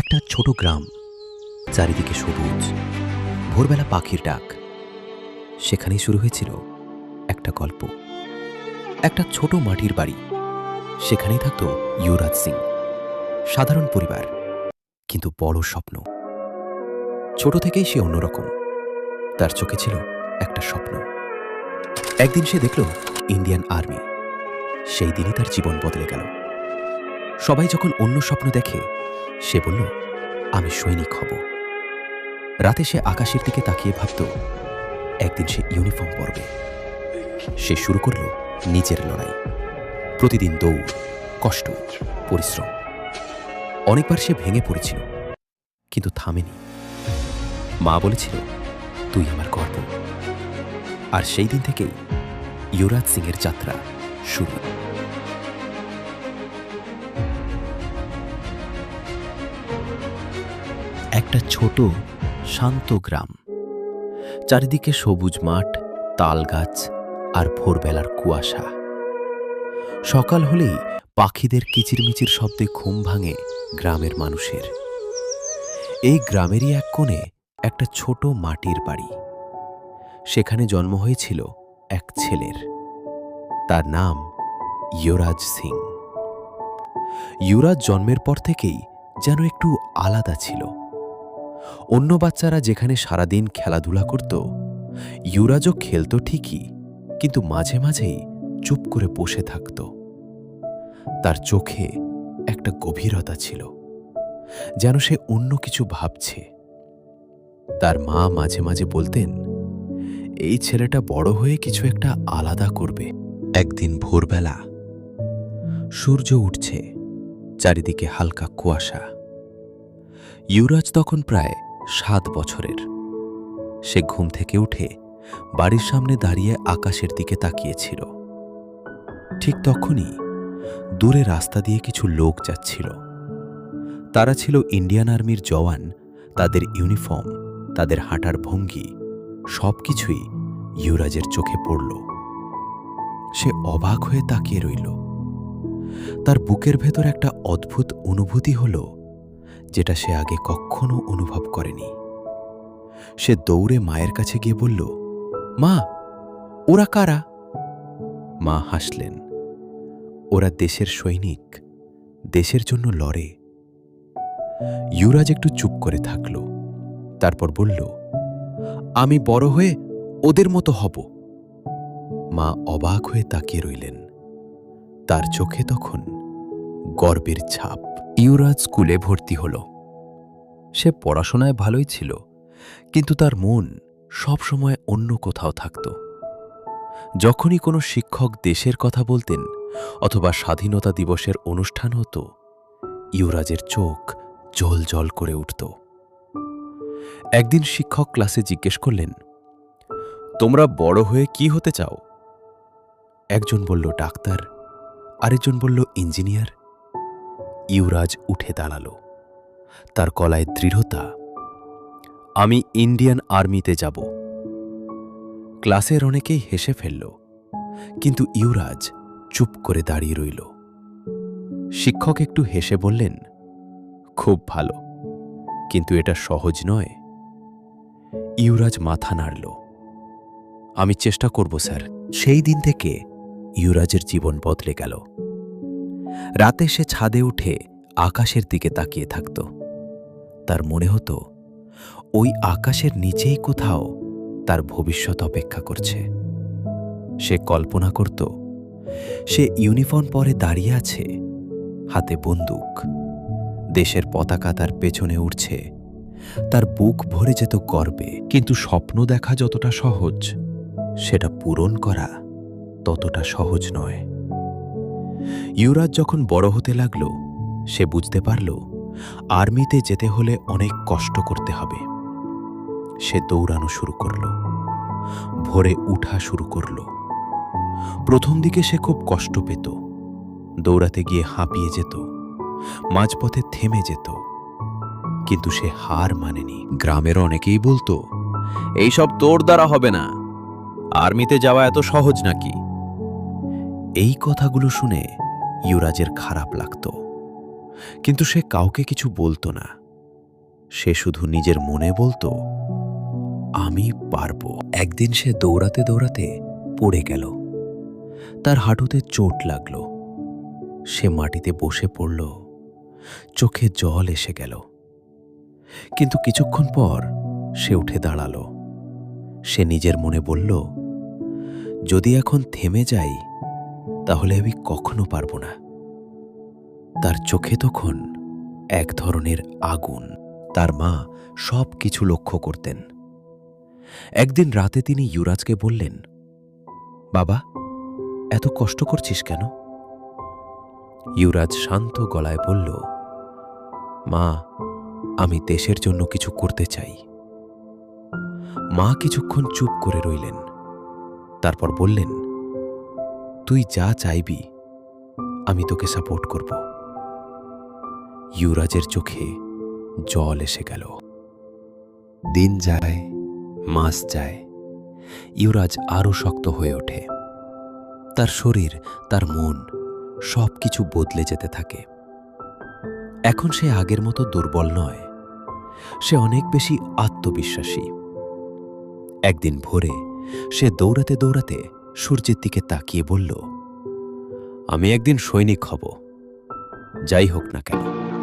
একটা ছোট গ্রাম, চারিদিকে সবুজ, ভোরবেলা পাখির ডাক। সেখানেই শুরু হয়েছিল একটা গল্প। একটা ছোট মাটির বাড়ি, সেখানেই থাকত ইউরাজ সিং। সাধারণ পরিবার, কিন্তু বড় স্বপ্ন। ছোট থেকেই সে অন্যরকম। তার চোখে ছিল একটা স্বপ্ন। একদিন সে দেখল ইন্ডিয়ান আর্মি। সেই দিনই তার জীবন বদলে গেল। সবাই যখন অন্য স্বপ্ন দেখে, সে বলল, আমি সৈনিক হব। রাতে সে আকাশের দিকে তাকিয়ে ভাবত, একদিন সে ইউনিফর্ম পরবে। সে শুরু করল নিজের লড়াই। প্রতিদিন দৌড়, কষ্ট, পরিশ্রম। অনেকবার সে ভেঙে পড়েছিল, কিন্তু থামেনি। মা বলেছিল, তুই আমার গর্ব। আর সেই দিন থেকেই ইউরাজ সিংয়ের যাত্রা শুরু। একটা ছোট শান্ত গ্রাম, চারিদিকে সবুজ মাঠ, তাল গাছ আর ভোরবেলার কুয়াশা। সকাল হলেই পাখিদের কিচিরমিচির শব্দে ঘুম ভাঙে গ্রামের মানুষের। এই গ্রামেরই এক কোণে একটা ছোট মাটির বাড়ি। সেখানে জন্ম হয়েছিল এক ছেলের। তার নাম ইউরাজ সিং। ইউরাজ জন্মের পর থেকেই যেন একটু আলাদা ছিল। অন্য বাচ্চারা যেখানে সারাদিন খেলাধুলা করত, ইউরাজও খেলত ঠিকই, কিন্তু মাঝে মাঝেই চুপ করে বসে থাকত। তার চোখে একটা গভীরতা ছিল, যেন সে অন্য কিছু ভাবছে। তার মা মাঝে মাঝে বলতেন, এই ছেলেটা বড় হয়ে কিছু একটা আলাদা করবে। একদিন ভোরবেলা, সূর্য উঠছে, চারিদিকে হালকা কুয়াশা। ইউরাজ তখন প্রায় 7 বছরের। সে ঘুম থেকে উঠে বাড়ির সামনে দাঁড়িয়ে আকাশের দিকে তাকিয়েছিল। ঠিক তখনই দূরে রাস্তা দিয়ে কিছু লোক যাচ্ছিল। তারা ছিল ইন্ডিয়ান আর্মির জওয়ান। তাদের ইউনিফর্ম, তাদের হাঁটার ভঙ্গি, সবকিছুই ইউরাজের চোখে পড়ল। সে অবাক হয়ে তাকিয়ে রইল। তার বুকের ভেতর একটা অদ্ভুত অনুভূতি হল, যেটা সে আগে কখনো অনুভব করেনি। সে দৌড়ে মায়ের কাছে গিয়ে বলল, মা, ওরা কারা? মা হাসলেন। ওরা দেশের সৈনিক, দেশের জন্য লড়ে। ইউরাজ একটু চুপ করে থাকল। তারপর বলল, আমি বড় হয়ে ওদের মতো হব। মা অবাক হয়ে তাকিয়ে রইলেন। তার চোখে তখন গর্বের ছাপ। ইউরাজ স্কুলে ভর্তি হল। সে পড়াশোনায় ভালোই ছিল, কিন্তু তার মন সবসময় অন্য কোথাও থাকত। যখনই কোনো শিক্ষক দেশের কথা বলতেন অথবা স্বাধীনতা দিবসের অনুষ্ঠান হতো, ইউরাজের চোখ জল জল করে উঠত। একদিন শিক্ষক ক্লাসে জিজ্ঞেস করলেন, তোমরা বড় হয়ে কি হতে চাও? একজন বলল ডাক্তার, আরেকজন বলল ইঞ্জিনিয়ার। ইউরাজ উঠে দাঁড়াল। তার গলায় দৃঢ়তা, আমি ইন্ডিয়ান আর্মিতে যাব। ক্লাসের অনেকেই হেসে ফেলল, কিন্তু ইউরাজ চুপ করে দাঁড়িয়ে রইল। শিক্ষক একটু হেসে বললেন, খুব ভালো, কিন্তু এটা সহজ নয়। ইউরাজ মাথা নাড়ল। আমি চেষ্টা করব স্যার। সেই দিন থেকে ইউরাজের জীবন বদলে গেল। রাতে সে ছাদে উঠে আকাশের দিকে তাকিয়ে থাকত। তার মনে হতো, ওই আকাশের নিচেই কোথাও তার ভবিষ্যৎ অপেক্ষা করছে। সে কল্পনা করত, সে ইউনিফর্ম পরে দাঁড়িয়ে আছে, হাতে বন্দুক, দেশের পতাকা তার পেছনে উড়ছে। তার বুক ভরে যেত গর্বে। কিন্তু স্বপ্ন দেখা যতটা সহজ, সেটা পূরণ করা ততটা সহজ নয়। ইউরাজ যখন বড় হতে লাগল, সে বুঝতে পারল, আর্মিতে যেতে হলে অনেক কষ্ট করতে হবে। সে দৌড়ানো শুরু করল, ভোরে উঠা শুরু করল। প্রথম দিকে সে খুব কষ্ট পেত। দৌড়াতে গিয়ে হাঁপিয়ে যেত, মাঝপথে থেমে যেত, কিন্তু সে হার মানেনি। গ্রামের অনেকেই বলতো, এইসব তোর দ্বারা হবে না, আর্মিতে যাওয়া এত সহজ নাকি? এই কথাগুলো শুনে ইউরাজের খারাপ লাগত, কিন্তু সে কাউকে কিছু বলতো না। সে শুধু নিজের মনে বলতো, আমি পারবো। একদিন সে দৌড়াতে দৌড়াতে পড়ে গেল। তার হাঁটুতে চোট লাগল। সে মাটিতে বসে পড়ল। চোখে জল এসে গেল। কিন্তু কিছুক্ষণ পর সে উঠে দাঁড়াল। সে নিজের মনে বলল, যদি এখন থেমে যাই তাহলে আমি কখনো পারবো না। তার চোখে তখন এক ধরনের আগুন। তার মা সব কিছু লক্ষ্য করতেন। একদিন রাতে তিনি যুবরাজকে বললেন, বাবা, এত কষ্ট করছিস কেন? যুবরাজ শান্ত গলায় বলল, মা, আমি দেশের জন্য কিছু করতে চাই। মা কিছুক্ষণ চুপ করে রইলেন। তারপর বললেন, তুই যা চাইবি আমি তোকে সাপোর্ট করব। যুবরাজের চোখে জল এসে গেল। দিন যায়, মাস যায়, যুবরাজ আরও শক্ত হয়ে ওঠে। তার শরীর, তার মন সব কিছু বদলে যেতে থাকে। এখন সে আগের মতো দুর্বল নয়, সে অনেক বেশি আত্মবিশ্বাসী। একদিন ভোরে সে দৌড়াতে দৌড়াতে সূর্যের দিকে তাকিয়ে বলল, আমি একদিন সৈনিক হব, যাই হোক না কেন।